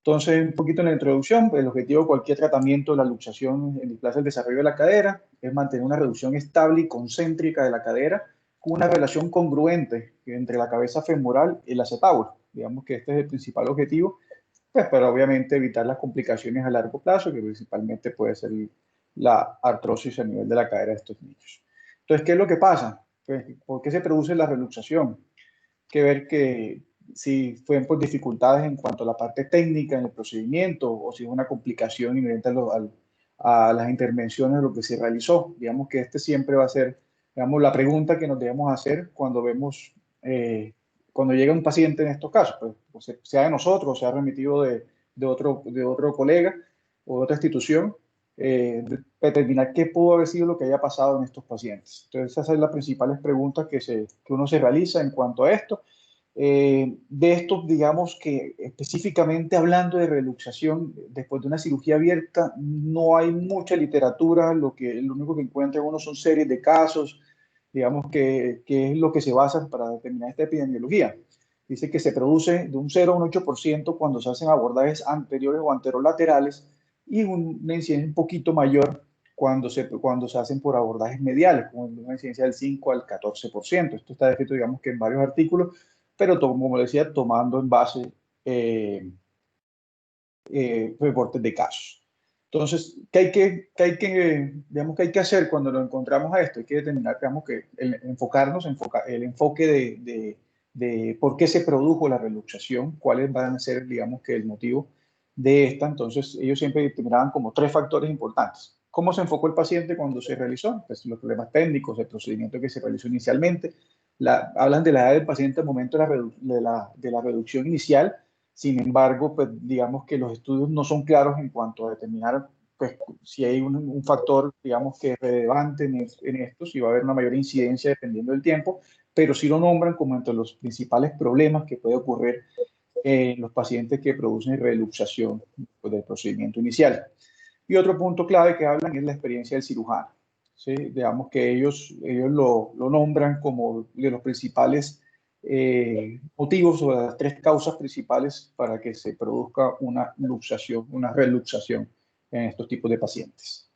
Entonces, un poquito en la introducción, el objetivo de cualquier tratamiento de la luxación en displasia el desarrollo de la cadera es mantener una reducción estable y concéntrica de la cadera con una relación congruente entre la cabeza femoral y el acetábulo. Digamos que este es el principal objetivo, pues, pero obviamente evitar las complicaciones a largo plazo, que principalmente puede ser la artrosis a nivel de la cadera de estos niños. Entonces, ¿qué es lo que pasa? Pues, ¿por qué se produce la reluxación? Que ver que si fueron por dificultades en cuanto a la parte técnica en el procedimiento o si es una complicación inherente a las intervenciones de lo que se realizó. Digamos que este siempre va a ser, digamos, la pregunta que nos debemos hacer cuando vemos, cuando llega un paciente en estos casos, pues, sea de nosotros, sea remitido de otro colega o de otra institución, determinar qué pudo haber sido lo que haya pasado en estos pacientes. Entonces, esas son las principales preguntas que uno se realiza en cuanto a esto. De esto, digamos que específicamente hablando de reluxación, después de una cirugía abierta, no hay mucha literatura, lo único que encuentra uno son series de casos, digamos que es lo que se basa para determinar esta epidemiología. Dice que se produce de un 0 a un 8% cuando se hacen abordajes anteriores o anterolaterales y una incidencia un poquito mayor cuando se hacen por abordajes mediales, con una incidencia del 5 al 14%. Esto está descrito, digamos que en varios artículos, pero como decía, tomando en base reportes de casos. Entonces, digamos, ¿qué hay que hacer cuando lo encontramos a esto? Hay que determinar, digamos, que el enfoque de por qué se produjo la reluxación, cuáles van a ser, digamos, que el motivo de esta. Entonces, ellos siempre determinaban como tres factores importantes. ¿Cómo se enfocó el paciente cuando se realizó? Pues los problemas técnicos, el procedimiento que se realizó inicialmente. Hablan de la edad del paciente al momento de la reducción inicial. Sin embargo, pues digamos que los estudios no son claros en cuanto a determinar pues, si hay un factor, digamos, que es relevante en esto, si va a haber una mayor incidencia dependiendo del tiempo, pero sí lo nombran como entre los principales problemas que puede ocurrir en los pacientes que producen reluxación pues, del procedimiento inicial. Y otro punto clave que hablan es la experiencia del cirujano. ¿Sí? Digamos que ellos lo nombran como de los principales motivos o las tres causas principales para que se produzca una luxación, una reluxación en estos tipos de pacientes.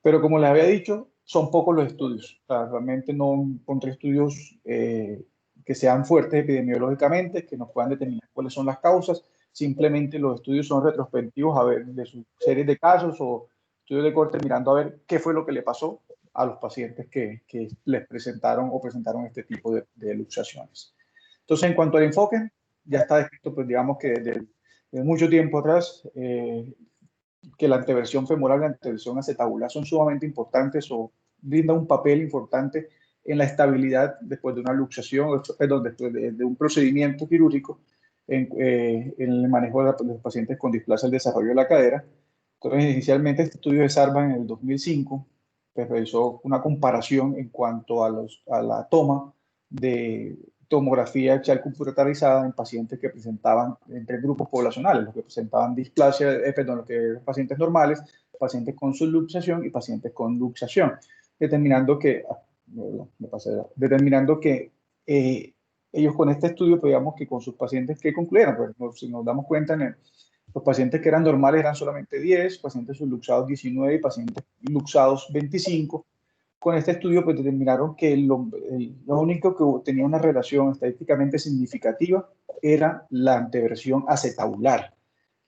Pero como les había dicho, son pocos los estudios. O sea, realmente no encontré estudios que sean fuertes epidemiológicamente, que nos puedan determinar cuáles son las causas. Simplemente los estudios son retrospectivos a ver de sus series de casos o estudios de corte mirando a ver qué fue lo que le pasó a los pacientes que les presentaron o presentaron este tipo de luxaciones. Entonces, en cuanto al enfoque, ya está descrito, pues digamos que desde mucho tiempo atrás, que la anteversión femoral y la anteversión acetabular son sumamente importantes o brindan un papel importante en la estabilidad después de una luxación, perdón, después de un procedimiento quirúrgico en el manejo de los pacientes con displasia del desarrollo de la cadera. Entonces, inicialmente este estudio de Sarban en el 2005 pues, realizó una comparación en cuanto a la toma de tomografía axial computarizada en pacientes que presentaban en tres grupos poblacionales, los que presentaban displasia, perdón, los que eran pacientes normales, pacientes con subluxación y pacientes con luxación, determinando que, determinando que ellos con este estudio, pues, digamos que con sus pacientes que concluyeron, pues, si nos damos cuenta, los pacientes que eran normales eran solamente 10, pacientes subluxados 19 y pacientes luxados 25. Con este estudio pues determinaron que lo único que tenía una relación estadísticamente significativa era la anteversión acetabular.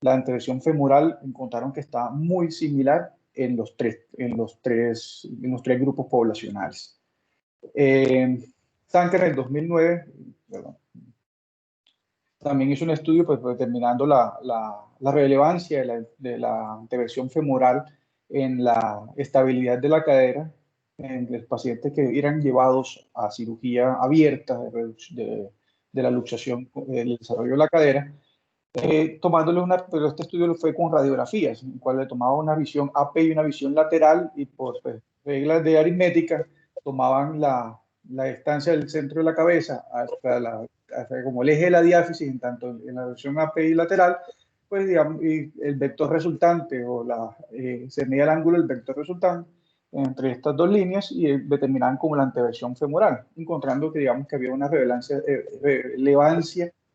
La anteversión femoral encontraron que estaba muy similar en los tres grupos poblacionales. Sanker en el 2009, perdón, también hizo un estudio pues, determinando la relevancia de la anteversión femoral en la estabilidad de la cadera en los pacientes que eran llevados a cirugía abierta de la luxación del desarrollo de la cadera, pero este estudio lo fue con radiografías, en el cual le tomaba una visión AP y una visión lateral y por pues, reglas de aritmética tomaban la distancia del centro de la cabeza hasta como el eje de la diáfisis, en tanto en la versión AP y lateral, pues digamos, y el vector resultante se medía el ángulo del vector resultante entre estas dos líneas y determinaban como la anteversión femoral, encontrando que digamos que había una relevancia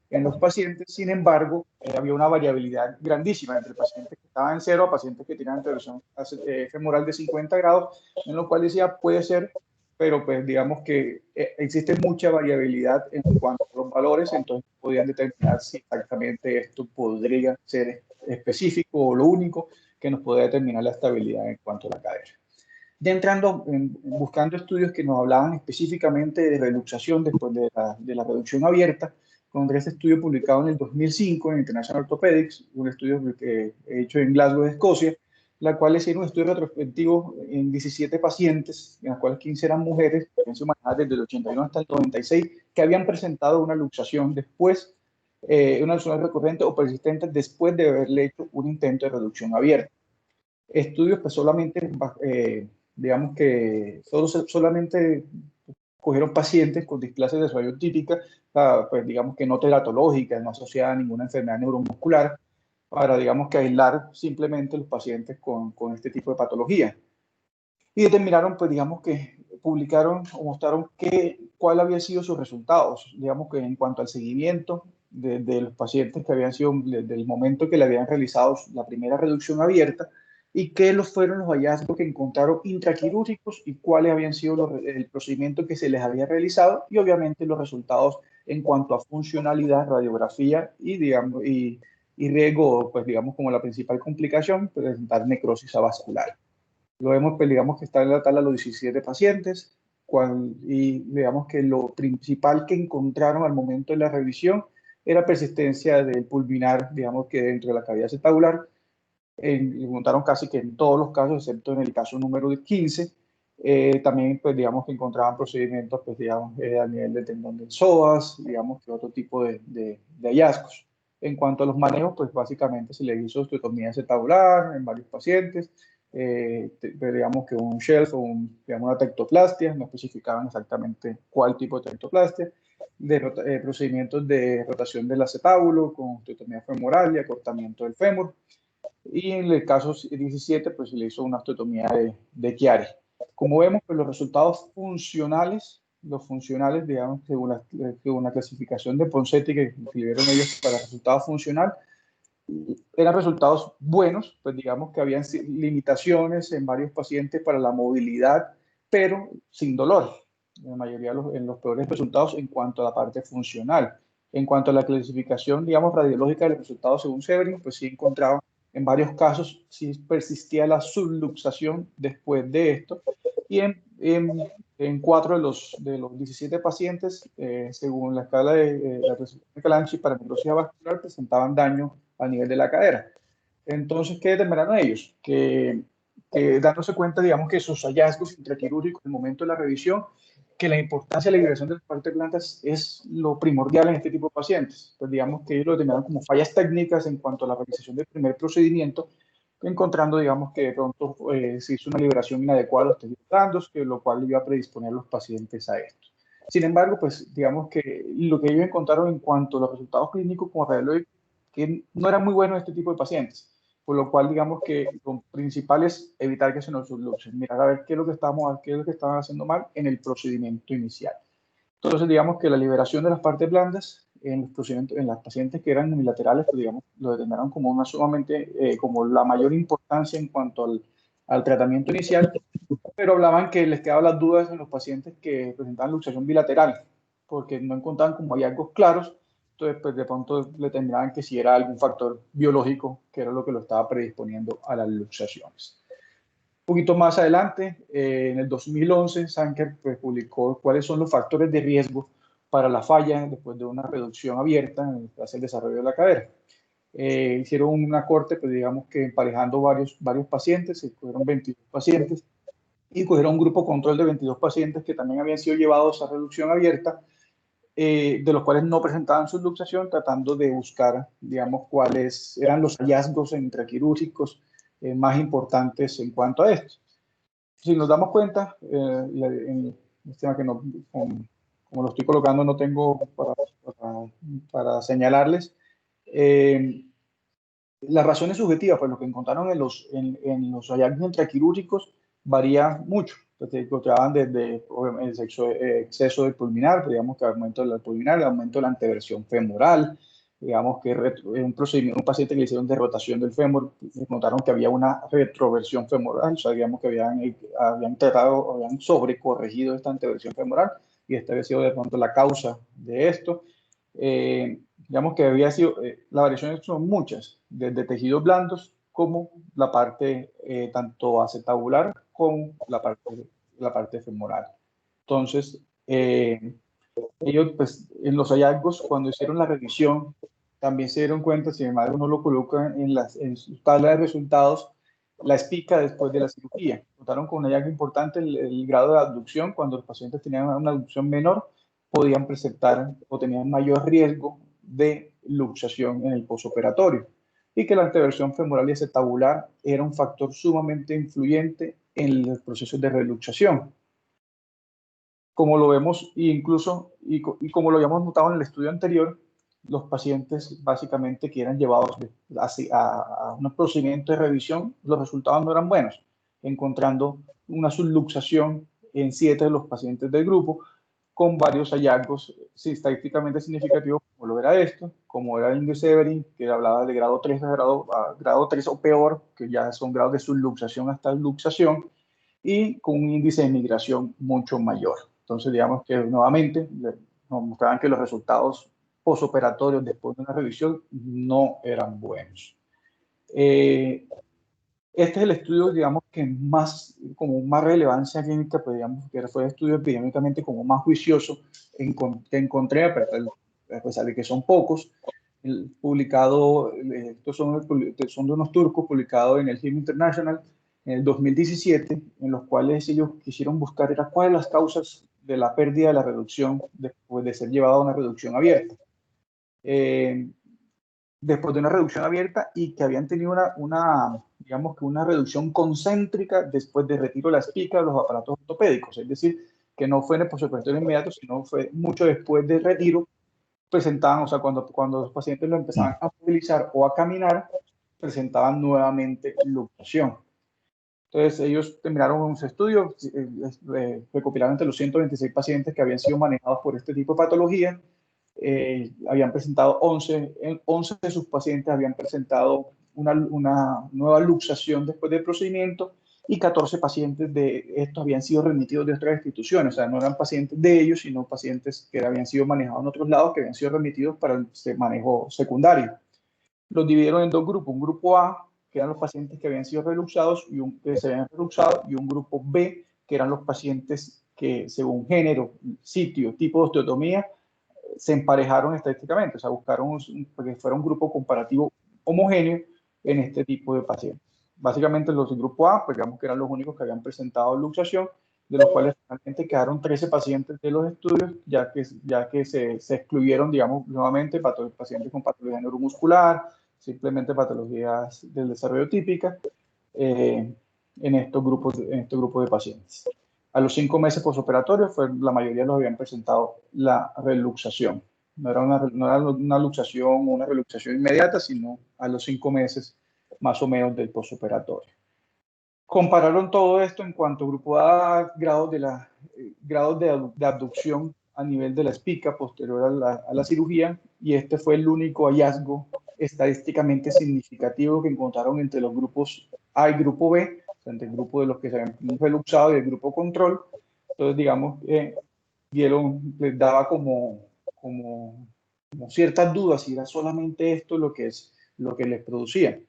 en los pacientes. Sin embargo, había una variabilidad grandísima entre pacientes que estaban en cero a pacientes que tenían intervención femoral de 50 grados, en lo cual decía, puede ser, pero pues digamos que existe mucha variabilidad en cuanto a los valores, entonces podían determinar si exactamente esto podría ser específico o lo único que nos podría determinar la estabilidad en cuanto a la cadera. Ya entrando, buscando estudios que nos hablaban específicamente de reluxación después de la reducción abierta, encontré este estudio publicado en el 2005 en International Orthopedics, un estudio que he hecho en Glasgow, Escocia, la cual hicieron un estudio retrospectivo en 17 pacientes, en las cuales 15 eran mujeres, que habían sido manejadas desde el 81 hasta el 96, que habían presentado una luxación después, una luxación recurrente o persistente después de haberle hecho un intento de reducción abierta. Estudios pues solamente, digamos que solamente cogieron pacientes con displasia de sueño típica, pues digamos que no teratológica, no asociada a ninguna enfermedad neuromuscular, para digamos que aislar simplemente los pacientes con este tipo de patología. Y determinaron, pues digamos que publicaron o mostraron cuál había sido sus resultados, digamos que en cuanto al seguimiento de los pacientes que habían sido desde el momento que le habían realizado la primera reducción abierta y qué fueron los hallazgos que encontraron intraquirúrgicos y cuáles habían sido el procedimiento que se les había realizado y obviamente los resultados en cuanto a funcionalidad, radiografía y digamos y riesgo, pues digamos como la principal complicación, presentar necrosis avascular. Lo vemos, pues, digamos que está en la tabla los 17 pacientes y digamos que lo principal que encontraron al momento de la revisión era persistencia del pulvinar, digamos que dentro de la cavidad acetabular. Encontraron casi que en todos los casos, excepto en el caso número 15. También, pues, digamos que encontraban procedimientos, pues, digamos, a nivel de tendón del psoas, digamos que otro tipo de hallazgos. En cuanto a los manejos, pues, básicamente se le hizo osteotomía acetabular en varios pacientes, digamos que un shelf o digamos, una tectoplastia, no especificaban exactamente cuál tipo de tectoplastia, procedimientos de rotación del acetábulo con osteotomía femoral y acortamiento del fémur. Y en el caso 17, pues se le hizo una osteotomía de Chiari. Como vemos, pues los resultados funcionales, digamos, según la clasificación de Ponseti que escribieron ellos para resultado funcional, eran resultados buenos, pues digamos que habían limitaciones en varios pacientes para la movilidad, pero sin dolor. En la mayoría en los peores resultados en cuanto a la parte funcional. En cuanto a la clasificación, digamos, radiológica de los resultados según Severin, pues sí encontraba en varios casos sí persistía la subluxación después de esto. Y en 4 de los 17 pacientes, según la escala de la resolución de Calanchi para necrosis vascular, presentaban daño a nivel de la cadera. Entonces, ¿qué determinaron ellos? Que dándose cuenta, digamos, que sus hallazgos intraquirúrgicos en el momento de la revisión, que la importancia de la liberación de las partes blandas es lo primordial en este tipo de pacientes. Pues digamos que ellos lo determinaron como fallas técnicas en cuanto a la realización del primer procedimiento, encontrando, digamos, que de pronto se hizo una liberación inadecuada de los tejidos blandos, lo cual iba a predisponer a los pacientes a esto. Sin embargo, pues digamos que lo que ellos encontraron en cuanto a los resultados clínicos como radiológicos, que no eran muy buenos en este tipo de pacientes, por lo cual digamos que lo principal es evitar que se nos subluxen, mirar a ver qué es lo que estaban haciendo mal en el procedimiento inicial. Entonces, digamos que la liberación de las partes blandas en los procedimientos, en las pacientes que eran unilaterales, pues digamos, lo determinaron como una sumamente, como la mayor importancia en cuanto al tratamiento inicial, pero hablaban que les quedaban las dudas en los pacientes que presentaban luxación bilateral, porque no encontraban como hallazgos claros, entonces pues de pronto determinaban que si era algún factor biológico que era lo que lo estaba predisponiendo a las luxaciones. Un poquito más adelante, en el 2011, Sanker pues, publicó cuáles son los factores de riesgo para la falla después de una reducción abierta tras el desarrollo de la cadera. Hicieron una corte, pues digamos que emparejando varios pacientes, se cogieron 22 pacientes y cogieron un grupo control de 22 pacientes que también habían sido llevados a reducción abierta, de los cuales no presentaban subluxación, tratando de buscar, digamos, cuáles eran los hallazgos intraquirúrgicos más importantes en cuanto a esto. Si nos damos cuenta, en el tema que no, como lo estoy colocando, no tengo para señalarles, las razones subjetivas, pues lo que encontraron en los hallazgos intraquirúrgicos varía mucho. Entonces, encontraban desde obviamente, el exceso del pulminar, digamos que aumento del pulminar, el aumento de la anteversión femoral, digamos que en un procedimiento, un paciente que le hicieron de rotación del fémur, notaron que había una retroversión femoral, o sea, digamos que habían tratado, habían sobrecorregido esta anteversión femoral y esta había sido de pronto la causa de esto. Digamos que había sido, las variaciones son muchas, desde tejidos blandos como la parte tanto acetabular como la parte femoral. Entonces, ellos, pues, en los hallazgos, cuando hicieron la revisión, también se dieron cuenta, sin embargo, no lo colocan en su tabla de resultados, la espica después de la cirugía. Notaron con un hallazgo importante el grado de abducción. Cuando los pacientes tenían una abducción menor, podían presentar o tenían mayor riesgo de luxación en el posoperatorio. Y que la anteversión femoral y acetabular era un factor sumamente influyente en los procesos de reluxación, como lo vemos, incluso, como lo habíamos notado en el estudio anterior, los pacientes básicamente que eran llevados a un procedimiento de revisión, los resultados no eran buenos, encontrando una subluxación en 7 de los pacientes del grupo, con varios hallazgos estadísticamente significativos, como lo era esto, como era el índice Everin, que hablaba de grado 3, grado 3 o peor, que ya son grados de subluxación hasta luxación, y con un índice de migración mucho mayor. Entonces, digamos que nuevamente nos mostraban que los resultados posoperatorios después de una revisión no eran buenos. Este es el estudio, digamos, que más, como más relevancia clínica, pues, digamos, que fue el estudio epidemiológicamente como más juicioso que encontré, a pesar de que son pocos, publicado, estos son de unos turcos, publicados en el Hip International en el 2017, en los cuales ellos quisieron buscar era cuáles las causas de la pérdida de la reducción después de ser llevado a una reducción abierta. Después de una reducción abierta y que habían tenido digamos que una reducción concéntrica después de retiro de las picas de los aparatos ortopédicos, es decir, que no fue en el postoperatorio inmediato, sino fue mucho después del retiro, presentaban, o sea, cuando los pacientes lo empezaban a movilizar o a caminar, presentaban nuevamente luxación. Entonces, ellos terminaron unos estudios, recopilaron entre los 126 pacientes que habían sido manejados por este tipo de patología. Habían presentado 11 de sus pacientes habían presentado una nueva luxación después del procedimiento y 14 pacientes de estos habían sido remitidos de otras instituciones, o sea, no eran pacientes de ellos, sino pacientes que habían sido manejados en otros lados, que habían sido remitidos para el manejo secundario. Los dividieron en dos grupos, un grupo A, que eran los pacientes que habían sido reluxados que se habían reluxado, y un grupo B, que eran los pacientes que según género, sitio, tipo de osteotomía, se emparejaron estadísticamente, o sea, buscaron que fuera un grupo comparativo homogéneo en este tipo de pacientes. Básicamente los del grupo A, pues digamos que eran los únicos que habían presentado luxación, de los cuales finalmente quedaron 13 pacientes de los estudios, ya que se excluyeron, digamos, nuevamente pacientes con patología neuromuscular, simplemente patologías del desarrollo típica, en estos grupos de pacientes. A los 5 meses postoperatorios, la mayoría los habían presentado la reluxación. No era una luxación o una reluxación inmediata, sino a los 5 meses más o menos del postoperatorio. Compararon todo esto en cuanto a grupo A, grados de abducción a nivel de la espica posterior a la cirugía, y este fue el único hallazgo estadísticamente significativo que encontraron entre los grupos A y grupo B, o sea, entre el grupo de los que se habían reluxado y el grupo control. Entonces, digamos, les daba como ciertas dudas si era solamente esto lo que les producía.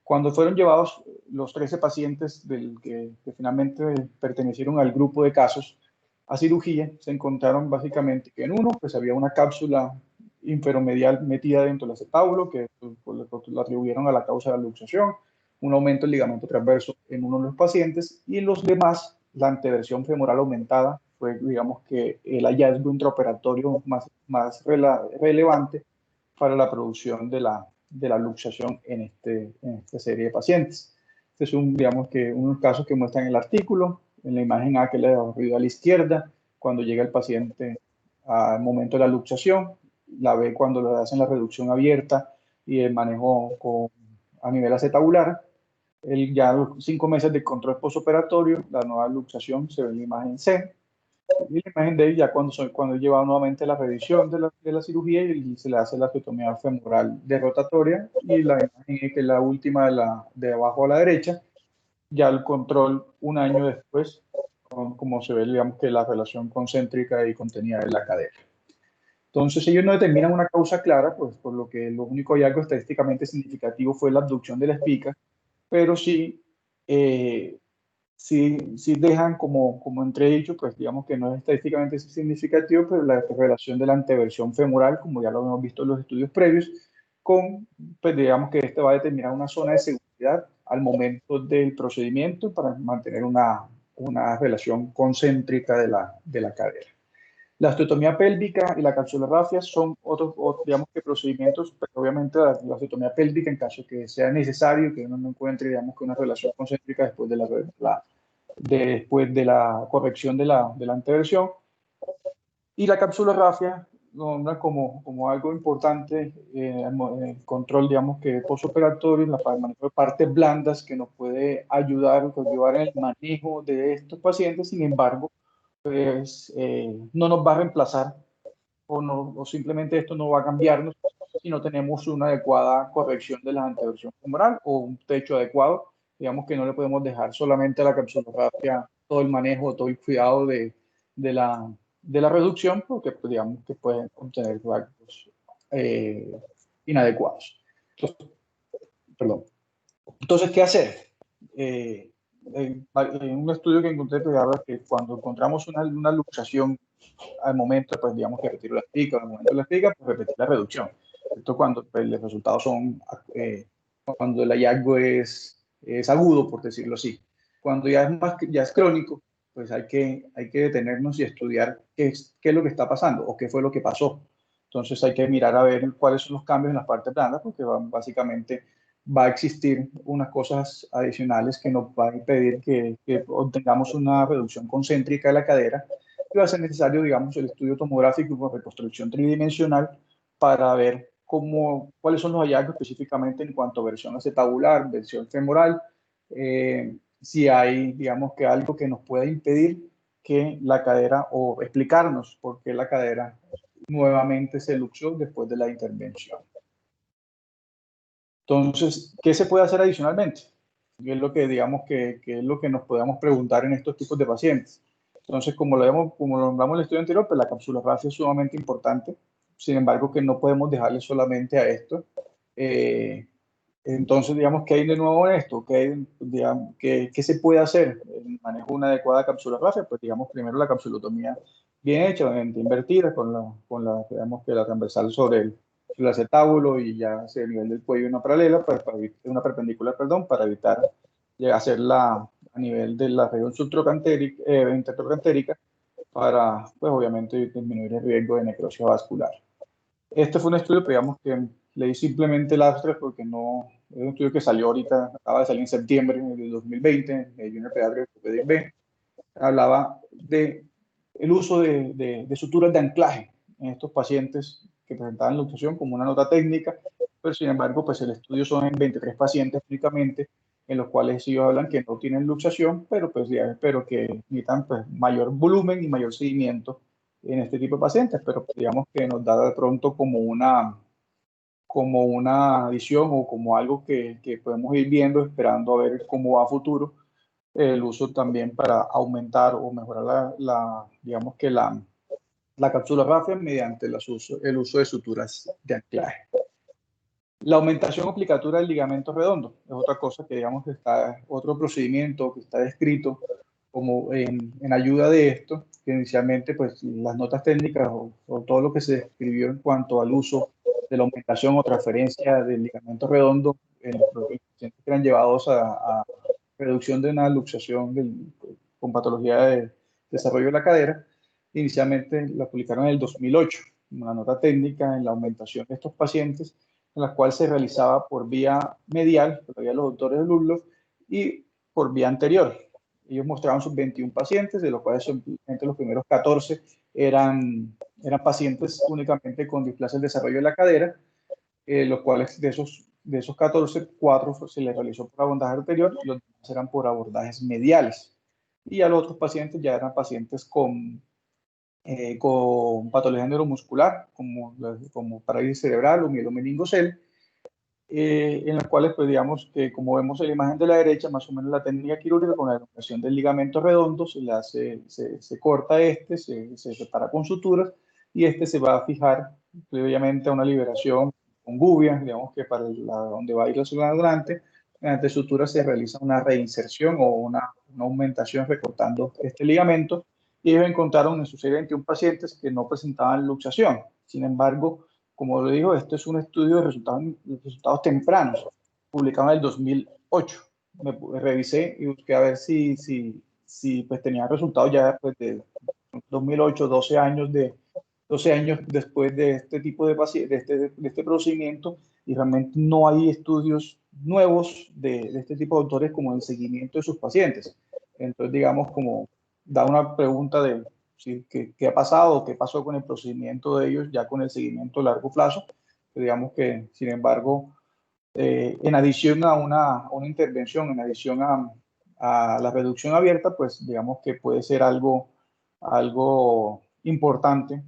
Cuando fueron llevados los 13 pacientes que finalmente pertenecieron al grupo de casos a cirugía, se encontraron básicamente que en uno pues había una cápsula inferomedial metida dentro del acetábulo que pues, lo atribuyeron a la causa de la luxación, un aumento del ligamento transverso en uno de los pacientes, y en los demás la anteversión femoral aumentada fue, digamos, que el hallazgo intraoperatorio más relevante para la producción de la luxación en esta serie de pacientes. Este es digamos que unos casos que muestran en el artículo. En la imagen A que le he a la izquierda, cuando llega el paciente al momento de la luxación, la B cuando le hacen la reducción abierta y el manejo a nivel acetabular, Ya los 5 meses de control postoperatorio, la nueva luxación se ve en la imagen C. Y la imagen D ya cuando he llevado nuevamente la revisión de la cirugía y se le hace la osteotomía femoral de rotatoria. Y la imagen E, que es la última de abajo a la derecha, ya el control un año después, como se ve, digamos que la relación concéntrica y contenida de la cadera. Entonces, ellos no determinan una causa clara, pues por lo que lo único hallazgo estadísticamente significativo fue la abducción de la espica, pero sí, sí dejan como entredicho, pues digamos que no es estadísticamente significativo, pero la relación de la anteversión femoral, como ya lo hemos visto en los estudios previos, pues digamos que este va a determinar una zona de seguridad al momento del procedimiento para mantener una relación concéntrica de la cadera. La osteotomía pélvica y la capsulorrafia son otros, digamos que procedimientos, pero obviamente la osteotomía pélvica en caso que sea necesario, que uno no encuentre, digamos que una relación concéntrica después de la corrección de la anteversión. Y la capsulorrafia nombra como algo importante el control, digamos que postoperatorio, en la manejo de partes blandas que nos puede ayudar en el manejo de estos pacientes. Sin embargo, pues no nos va a reemplazar o simplemente esto no va a cambiarnos si no tenemos una adecuada corrección de la anteversión femoral o un techo adecuado. Digamos que no le podemos dejar solamente a la capsulorrafia todo el manejo, todo el cuidado de la reducción, porque pues, digamos que pueden obtener actos inadecuados. Entonces, perdón. Entonces, ¿qué hacer? En un estudio que encontré, pues, habla que cuando encontramos una luxación al momento, pues digamos que retiro la espiga, al momento de la espiga, pues repetir la reducción. Esto cuando pues, los resultados son, cuando el hallazgo es agudo, por decirlo así. Cuando ya es crónico, pues hay que detenernos y estudiar qué es lo que está pasando o qué fue lo que pasó. Entonces hay que mirar a ver cuáles son los cambios en las partes blandas, porque básicamente va a existir unas cosas adicionales que nos van a impedir que obtengamos una reducción concéntrica de la cadera, y va a ser necesario, digamos, el estudio tomográfico con reconstrucción tridimensional para ver cuáles son los hallazgos específicamente en cuanto a versión acetabular, versión femoral, si hay, digamos, que algo que nos pueda impedir que la cadera, o explicarnos por qué la cadera nuevamente se luxó después de la intervención. Entonces, ¿qué se puede hacer adicionalmente? ¿Qué es lo que, digamos, que es lo que nos podemos preguntar en estos tipos de pacientes? Entonces, como lo nombramos en el estudio anterior, pues la capsulorrafia es sumamente importante. Sin embargo, que no podemos dejarle solamente a esto. Entonces, digamos, ¿qué hay de nuevo en esto? ¿Qué se puede hacer en el manejo de una adecuada capsulorrafia? Pues, digamos, primero la capsulotomía bien hecha, obviamente invertida, digamos, que la transversal sobre el acetábulo y ya hacia el nivel del cuello una paralela, una perpendicular, perdón, para evitar hacerla a nivel de la región intertrocantérica para, pues obviamente, disminuir el riesgo de necrosis vascular. Este fue un estudio, digamos, que leí simplemente el abstract porque no, es un estudio que salió ahorita, acaba de salir en septiembre de 2020, de Junior Pediatric B. Hablaba de el uso de suturas de anclaje en estos pacientes que presentaban luxación como una nota técnica, pero sin embargo, pues el estudio son en 23 pacientes únicamente, en los cuales ellos hablan que no tienen luxación, pero que necesitan pues, mayor volumen y mayor seguimiento en este tipo de pacientes, pero digamos que nos da de pronto como una visión o como algo que podemos ir viendo, esperando a ver cómo va a futuro el uso también para aumentar o mejorar digamos que la capsulorrafia mediante el uso de suturas de anclaje. La aumentación o aplicatura del ligamento redondo es otra cosa que digamos que otro procedimiento que está descrito como en ayuda de esto, que inicialmente pues las notas técnicas o todo lo que se describió en cuanto al uso de la aumentación o transferencia del ligamento redondo en los pacientes que eran llevados a reducción de una luxación con patología de desarrollo de la cadera. Inicialmente la publicaron en el 2008, una nota técnica en la aumentación de estos pacientes, en la cual se realizaba por vía medial, por vía de los doctores de Ludlow, y por vía anterior. Ellos mostraban sus 21 pacientes, de los cuales entre los primeros 14 eran pacientes únicamente con displasia del desarrollo de la cadera, los cuales de esos de esos 14, 4 se les realizó por abordaje arterial y los demás eran por abordajes mediales. Y a los otros pacientes ya eran pacientes con patología neuromuscular, como parálisis cerebral o mielomeningocele, en las cuales, pues digamos que como vemos en la imagen de la derecha, más o menos la técnica quirúrgica con la elongación del ligamento redondo, se corta se separa con suturas y se va a fijar previamente a una liberación con gubia, digamos que para donde va a ir la célula donante, mediante suturas se realiza una reinserción o una aumentación recortando este ligamento y ellos encontraron en sus 21 pacientes que no presentaban luxación. Sin embargo, como lo digo, esto es un estudio de resultados tempranos, publicado en el 2008. Revisé y busqué a ver si pues, tenía resultados ya después de 2008, 12 años después de este tipo de este procedimiento, y realmente no hay estudios nuevos de este tipo de autores como el seguimiento de sus pacientes. Entonces, digamos, como da una pregunta de ¿sí? ¿Qué ha pasado? ¿Qué pasó con el procedimiento de ellos ya con el seguimiento a largo plazo? Digamos que, sin embargo, en adición a una intervención, en adición a la reducción abierta, pues digamos que puede ser algo importante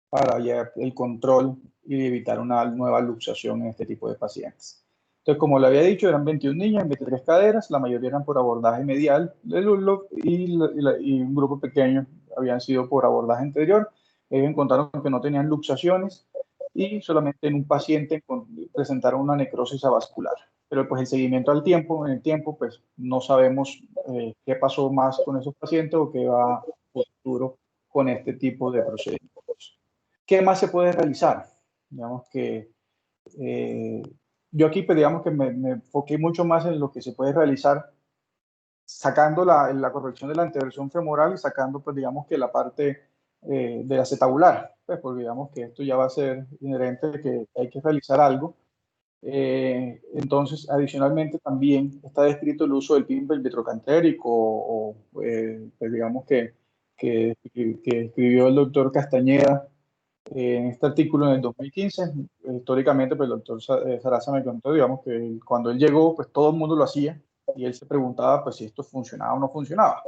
para ya el control y evitar una nueva luxación en este tipo de pacientes. Entonces, como le había dicho, eran 21 niñas, 23 caderas, la mayoría eran por abordaje medial del Lunlock y un grupo pequeño habían sido por abordaje anterior. Ellos encontraron que no tenían luxaciones y solamente en un paciente presentaron una necrosis avascular. Pero pues el seguimiento en el tiempo, pues no sabemos qué pasó más con esos pacientes o qué va por futuro con este tipo de procedimientos. ¿Qué más se puede realizar? Digamos que yo aquí, pues, digamos que me enfoqué mucho más en lo que se puede realizar sacando la corrección de la anteversión femoral y sacando, pues, digamos que la parte de la acetabular, pues, porque digamos que esto ya va a ser inherente de que hay que realizar algo. Entonces, adicionalmente, también está descrito el uso del PIN vitrocantérico pues, digamos que escribió el doctor Castañeda en este artículo en el 2015. Históricamente, pues, el doctor Sarasa me contó, digamos, que cuando él llegó, pues todo el mundo lo hacía y él se preguntaba, pues, si esto funcionaba o no funcionaba.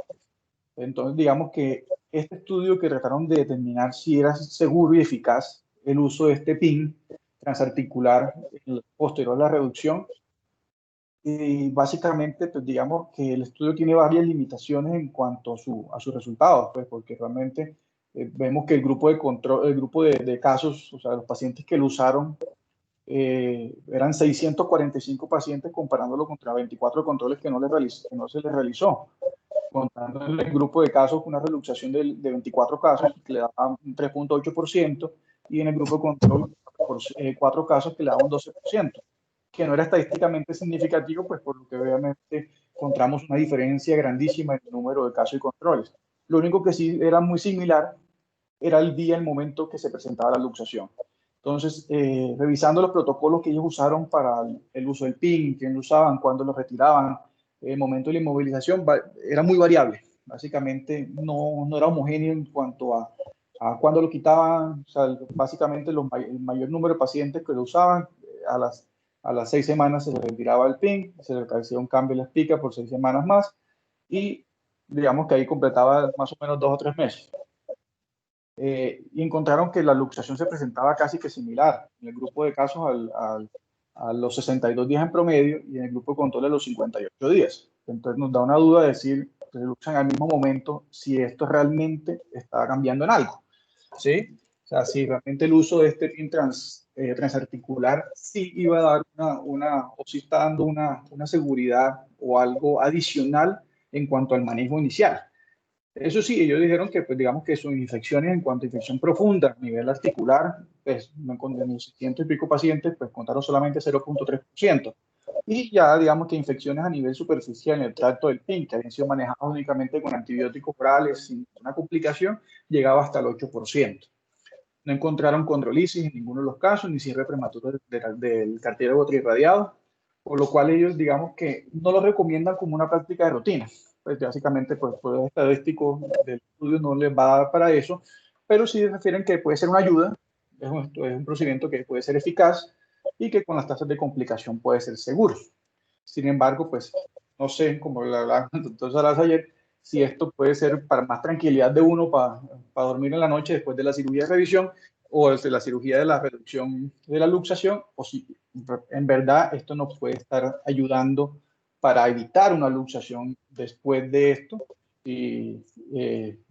Entonces, digamos que este estudio que trataron de determinar si era seguro y eficaz el uso de este PIN transarticular posterior a la reducción, y básicamente, pues digamos que el estudio tiene varias limitaciones en cuanto a sus resultados, pues porque realmente vemos que el grupo de control, el grupo de casos, o sea, los pacientes que lo usaron, eran 645 pacientes comparándolo contra 24 controles que no se les realizó, contando en el grupo de casos una reducción de 24 casos que le daba un 3.8% y en el grupo de control por 4 casos que le daba un 12%, que no era estadísticamente significativo, pues por lo que obviamente encontramos una diferencia grandísima en el número de casos y controles. Lo único que sí era muy similar era el día, el momento que se presentaba la luxación. Entonces, revisando los protocolos que ellos usaron para el uso del PIN, quién lo usaban, cuándo lo retiraban, el momento de la inmovilización, era muy variable. Básicamente no era homogéneo en cuanto a cuándo lo quitaban. O sea, básicamente el mayor número de pacientes que lo usaban, a las 6 semanas se le retiraba el PIN, se le hacía un cambio en la espica por 6 semanas más y digamos que ahí completaba más o menos 2 o 3 meses. Y encontraron que la luxación se presentaba casi que similar en el grupo de casos a los 62 días en promedio y en el grupo de control a los 58 días. Entonces nos da una duda de decir, se luxan al mismo momento, si esto realmente está cambiando en algo, ¿sí? O sea, si realmente el uso de este PIN transarticular sí iba a dar o sí está dando una seguridad o algo adicional en cuanto al manejo inicial. Eso sí, ellos dijeron que, pues, digamos que sus infecciones en cuanto a infección profunda a nivel articular, pues, con de mis ciento y pico pacientes, pues, contaron solamente 0.3%. Y ya, digamos que infecciones a nivel superficial en el tracto del PIN, que habían sido manejadas únicamente con antibióticos orales sin una complicación, llegaba hasta el 8%. No encontraron condrolisis en ninguno de los casos, ni cierre prematuro del cartílago triirradiado, por lo cual ellos, digamos que no lo recomiendan como una práctica de rutina. Pues básicamente, pues, el poder estadístico del estudio no les va a dar para eso, pero sí refieren que puede ser una ayuda, es un procedimiento que puede ser eficaz, y que con las tasas de complicación puede ser seguro. Sin embargo, pues no sé, como le hablaba con el doctor Salas ayer, si esto puede ser para más tranquilidad de uno para dormir en la noche después de la cirugía de revisión o de la cirugía de la reducción de la luxación, o si en verdad esto nos puede estar ayudando para evitar una luxación después de esto y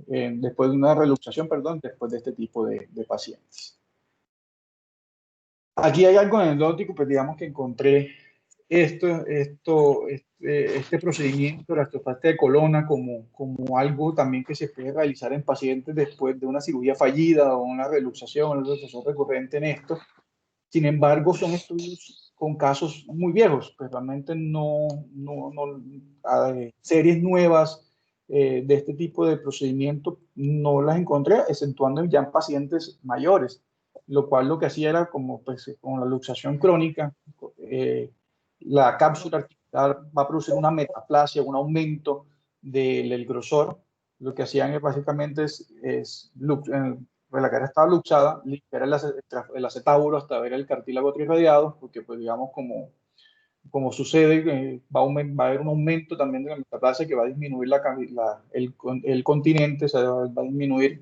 después de una reluxación, perdón, después de este tipo de pacientes. Aquí hay algo anecdótico, pues digamos que encontré este procedimiento de la artroplastia de colona como algo también que se puede realizar en pacientes después de una cirugía fallida o una reluxación recurrente en esto. Sin embargo, son estudios con casos muy viejos, pues realmente series nuevas de este tipo de procedimiento no las encontré, exceptuando ya en pacientes mayores, lo cual lo que hacía era como pues, con la luxación crónica, la cápsula articular va a producir una metaplasia, un aumento del grosor. Lo que hacían básicamente pues la cara estaba luxada, limpiar el acetábulo hasta ver el cartílago trirradiado, porque pues digamos como sucede, va a haber un aumento también de la metaplasia que va a disminuir el continente, o sea, va a disminuir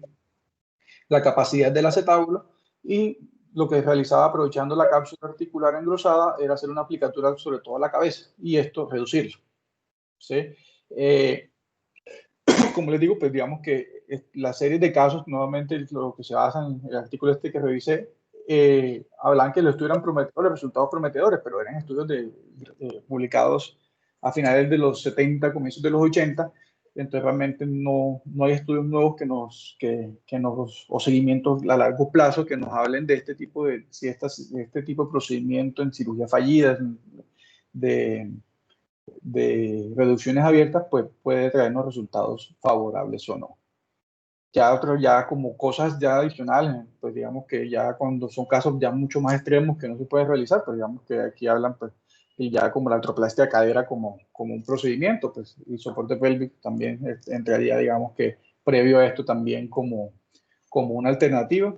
la capacidad del acetábulo y lo que realizaba aprovechando la cápsula articular engrosada era hacer una aplicatura sobre toda la cabeza y esto reducirlo. ¿Sí? Como les digo, pues digamos que la serie de casos, nuevamente lo que se basa en el artículo este que revisé, hablan que los estudios eran prometedores, resultados prometedores, pero eran estudios publicados a finales de los 70, comienzos de los 80, entonces realmente no hay estudios nuevos o seguimientos a largo plazo que nos hablen de este tipo este tipo de procedimiento en cirugía fallida, de reducciones abiertas, pues puede traernos resultados favorables o no. Ya como cosas ya adicionales, pues digamos que ya cuando son casos ya mucho más extremos que no se puede realizar, pues digamos que aquí hablan pues y ya como la artroplastia de cadera como un procedimiento, pues el soporte pélvico también entraría, digamos que previo a esto también como una alternativa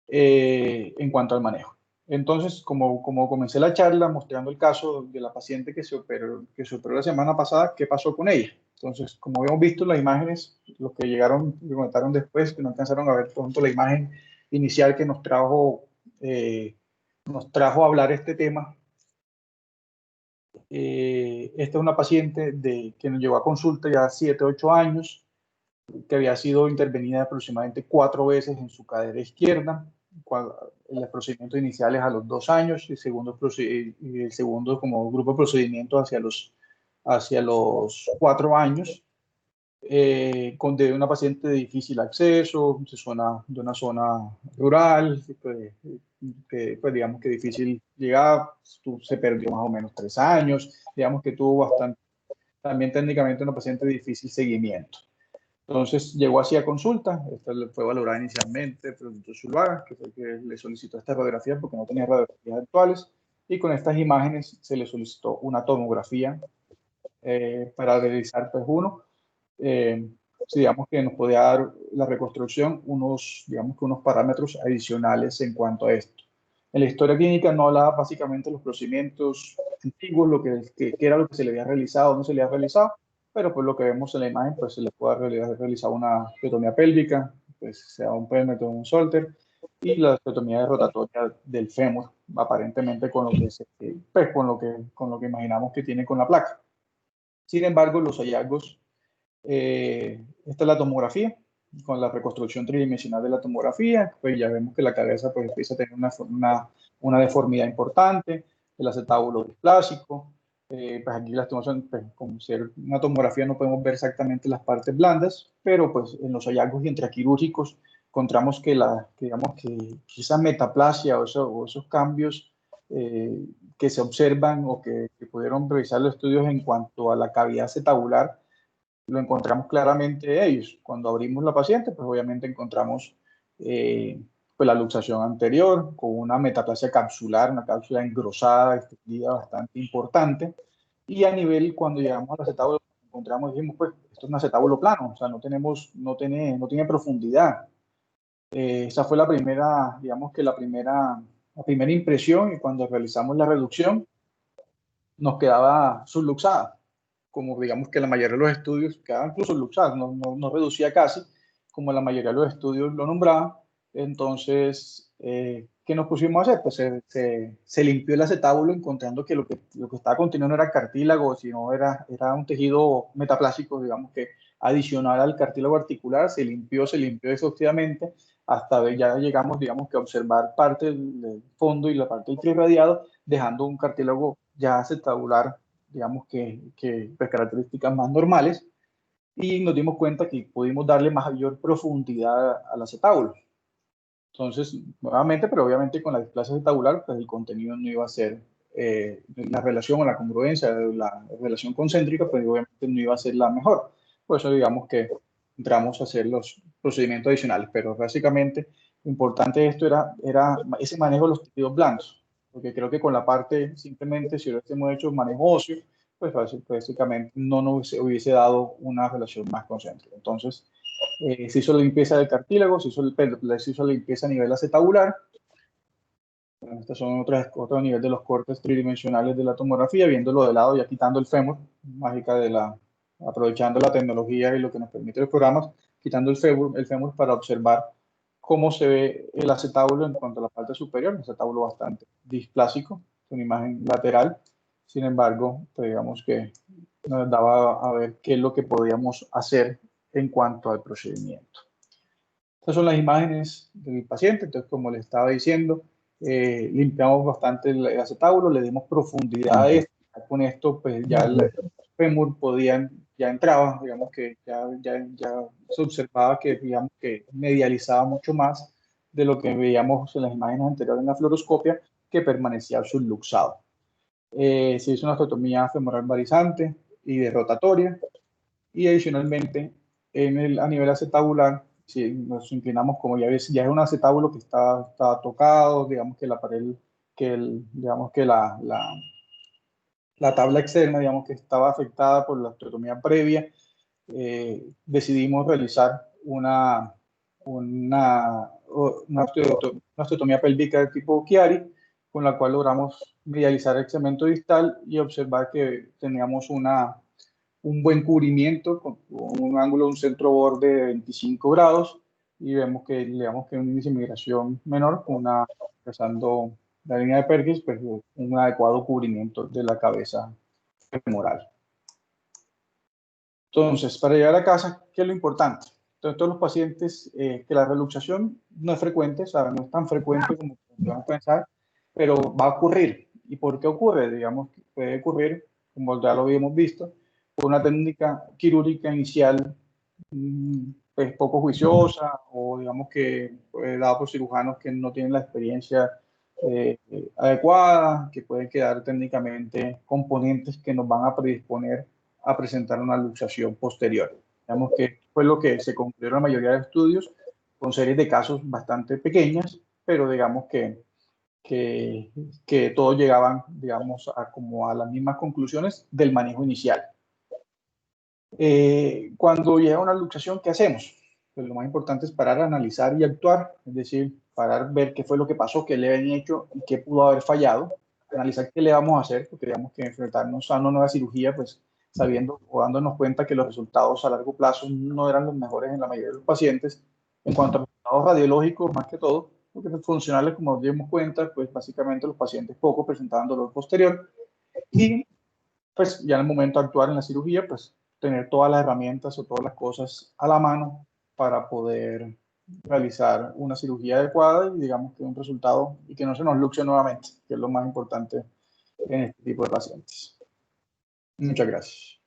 en cuanto al manejo. Entonces, como comencé la charla mostrando el caso de la paciente que se operó la semana pasada, ¿qué pasó con ella? Entonces, como habíamos visto las imágenes, los que llegaron y comentaron después, que no alcanzaron a ver pronto la imagen inicial que nos trajo a hablar este tema. Esta es una paciente que nos llegó a consulta ya 7, 8 años, que había sido intervenida aproximadamente 4 veces en su cadera izquierda, en los procedimientos iniciales a los 2 años y el segundo como grupo de procedimientos hacia los 4 años, de una paciente de difícil acceso, de una zona rural, pues digamos que difícil llegar, se perdió más o menos 3 años, digamos que tuvo bastante, también técnicamente una paciente de difícil seguimiento. Entonces llegó así a consulta, esta fue valorada inicialmente por el doctor Zuluaga, que fue el que le solicitó esta radiografía porque no tenía radiografías actuales, y con estas imágenes se le solicitó una tomografía para realizar pues digamos que nos podía dar la reconstrucción digamos que unos parámetros adicionales en cuanto a esto. En la historia clínica no hablaba básicamente de los procedimientos antiguos, que era lo que se le había realizado o no se le había realizado, pero pues lo que vemos en la imagen, pues se le puede realizar una osteotomía pélvica, pues sea un péndulo o un Solter, y la osteotomía rotatoria del fémur, aparentemente pues, con lo que imaginamos que tiene con la placa. Sin embargo, los hallazgos, esta es la tomografía, con la reconstrucción tridimensional de la tomografía, pues ya vemos que la cabeza pues, empieza a tener una deformidad importante, el acetábulo displásico, pues aquí las tomas pues, como ser una tomografía no podemos ver exactamente las partes blandas, pero pues en los hallazgos intraquirúrgicos encontramos digamos que esa metaplasia o esos cambios que se observan o que pudieron revisar los estudios en cuanto a la cavidad acetabular, lo encontramos claramente ellos. Cuando abrimos la paciente, pues obviamente encontramos pues la luxación anterior con una metaplasia capsular, una cápsula engrosada, extendida bastante importante. Y a nivel, cuando llegamos al acetábulo, encontramos, dijimos, pues esto es un acetábulo plano, o sea, no tiene profundidad. Esa fue la primera, digamos que la primera a primera impresión y cuando realizamos la reducción nos quedaba subluxada, como digamos que la mayoría de los estudios quedaban incluso subluxadas, no reducía casi, como la mayoría de los estudios lo nombraban. Entonces, ¿qué nos pusimos a hacer? Pues se limpió el acetábulo encontrando que lo que estaba contenido no era cartílago, sino era un tejido metaplástico, digamos que adicional al cartílago articular, se limpió exhaustivamente, hasta ya llegamos, digamos que a observar parte del fondo y la parte del trirradiado, dejando un cartílago ya acetabular, digamos que pues, características más normales, y nos dimos cuenta que pudimos darle mayor profundidad al acetábulo. Entonces, nuevamente, pero obviamente con la displasia acetabular, pues el contenido no iba a ser, la relación o la congruencia, la relación concéntrica, pues obviamente no iba a ser la mejor. Por eso digamos que entramos a hacer los procedimientos adicionales, pero básicamente lo importante de esto era ese manejo de los tejidos blandos, porque creo que con la parte simplemente, si hubiésemos hecho manejo óseo, pues básicamente no nos hubiese dado una relación más concéntrica. Entonces, se hizo la limpieza del cartílago, se hizo la limpieza a nivel acetabular. Bueno, estos son otro nivel de los cortes tridimensionales de la tomografía, viéndolo de lado, ya quitando el fémur, mágica aprovechando la tecnología y lo que nos permite los programas, quitando el fémur para observar cómo se ve el acetábulo en cuanto a la parte superior, un acetábulo bastante displásico, una imagen lateral. Sin embargo, pues digamos que nos daba a ver qué es lo que podíamos hacer en cuanto al procedimiento. Estas son las imágenes del paciente. Entonces, como le estaba diciendo, limpiamos bastante el acetábulo, le dimos profundidad a esto. Con esto, pues ya el fémur ya entraba, digamos que ya se observaba que, digamos, que medializaba mucho más de lo que veíamos en las imágenes anteriores en la fluoroscopia, que permanecía subluxado. Se hizo una osteotomía femoral varizante y de rotatoria, y adicionalmente a nivel acetabular, si nos inclinamos, como ya ves, ya es un acetábulo que está tocado, digamos que la pared, digamos que la tabla externa, digamos que estaba afectada por la osteotomía previa. Decidimos realizar una osteotomía pélvica de tipo Chiari, con la cual logramos medializar el segmento distal y observar que teníamos un buen cubrimiento con un ángulo de un centro borde de 25 grados, y vemos que un índice de migración menor, trazando la línea de Perkins, pues un adecuado cubrimiento de la cabeza femoral. Entonces, para llegar a casa, ¿qué es lo importante? Entonces, todos los pacientes, que la reluxación no es frecuente, o sea, no es tan frecuente como podemos pensar, pero va a ocurrir. ¿Y por qué ocurre? Digamos que puede ocurrir, como ya lo habíamos visto, por una técnica quirúrgica inicial, pues poco juiciosa, o digamos que dada por cirujanos que no tienen la experiencia adecuada, que pueden quedar técnicamente componentes que nos van a predisponer a presentar una luxación posterior. Digamos que fue lo que se concluyó en la mayoría de estudios, con series de casos bastante pequeñas, pero digamos que todos llegaban, digamos, como a las mismas conclusiones del manejo inicial. Cuando llega una luxación, ¿qué hacemos? Pues lo más importante es parar, analizar y actuar, es decir, parar, ver qué fue lo que pasó, qué le habían hecho y qué pudo haber fallado, analizar qué le vamos a hacer, porque digamos que enfrentarnos a una nueva cirugía, pues sabiendo o dándonos cuenta que los resultados a largo plazo no eran los mejores en la mayoría de los pacientes, en cuanto a resultados radiológicos más que todo, porque los funcionales, como nos dimos cuenta, pues básicamente los pacientes poco presentaban dolor posterior, y pues ya en el momento de actuar en la cirugía, pues tener todas las herramientas o todas las cosas a la mano para poder realizar una cirugía adecuada y digamos que un resultado y que no se nos luxe nuevamente, que es lo más importante en este tipo de pacientes. Muchas gracias.